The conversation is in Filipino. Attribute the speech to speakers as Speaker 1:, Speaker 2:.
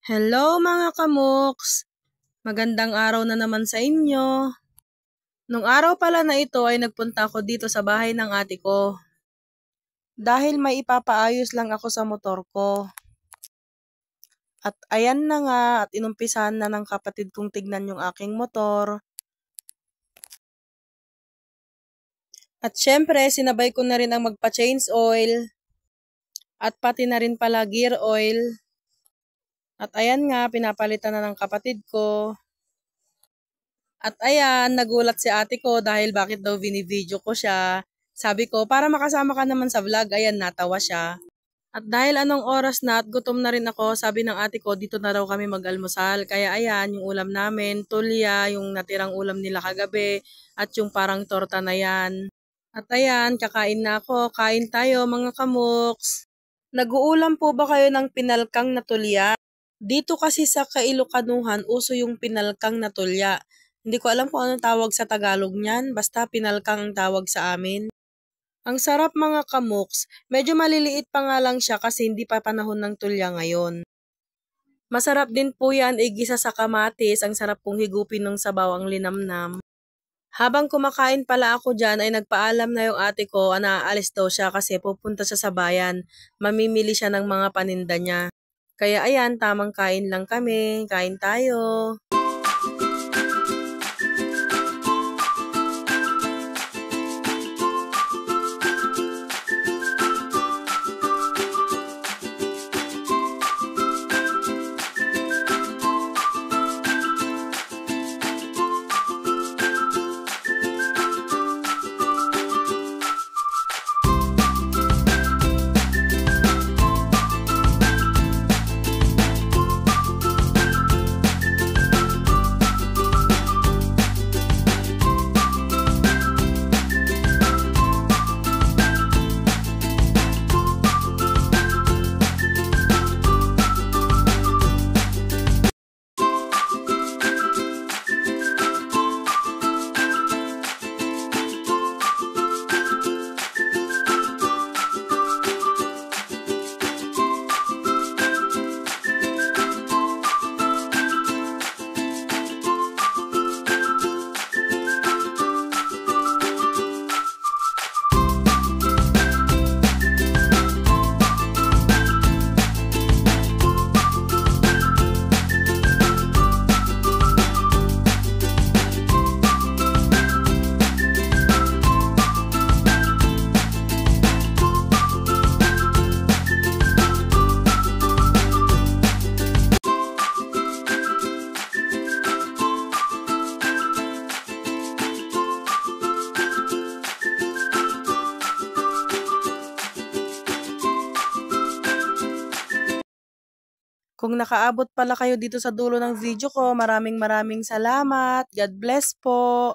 Speaker 1: Hello mga kamuks! Magandang araw na naman sa inyo. Nung araw pala na ito ay nagpunta ako dito sa bahay ng ate ko. Dahil may ipapaayos lang ako sa motor ko. At ayan na nga at inumpisahan na ng kapatid kong tignan yung aking motor. At syempre sinabay ko na rin ang magpa-change oil. At pati na rin pala gear oil. At ayan nga, pinapalitan na ng kapatid ko. At ayan, nagulat si ate ko dahil bakit daw binibideo ko siya. Sabi ko, para makasama ka naman sa vlog, ayan, natawa siya. At dahil anong oras na at gutom na rin ako, sabi ng ate ko, dito na raw kami mag-almusal. Kaya ayan, yung ulam namin, tulya, yung natirang ulam nila kagabi, at yung parang torta na yan. At ayan, kakain na ako, kain tayo mga kamuks. Nag-uulam po ba kayo ng pinalkang na tulya? Dito kasi sa Kailokanuhan, uso yung pinalkang na tulya. Hindi ko alam kung anong tawag sa Tagalog niyan, basta pinalkang ang tawag sa amin. Ang sarap mga kamuks, medyo maliliit pa nga lang siya kasi hindi pa panahon ng tulya ngayon. Masarap din po yan igisa sa kamatis, ang sarap pong higupin ng sabaw ang linamnam. Habang kumakain pala ako dyan ay nagpaalam na yung ate ko na aalis daw siya kasi pupunta siya sa bayan. Mamimili siya ng mga paninda niya. Kaya ayan, tamang kain lang kami. Kain tayo. Kung nakaabot pala kayo dito sa dulo ng video ko, maraming salamat. God bless po!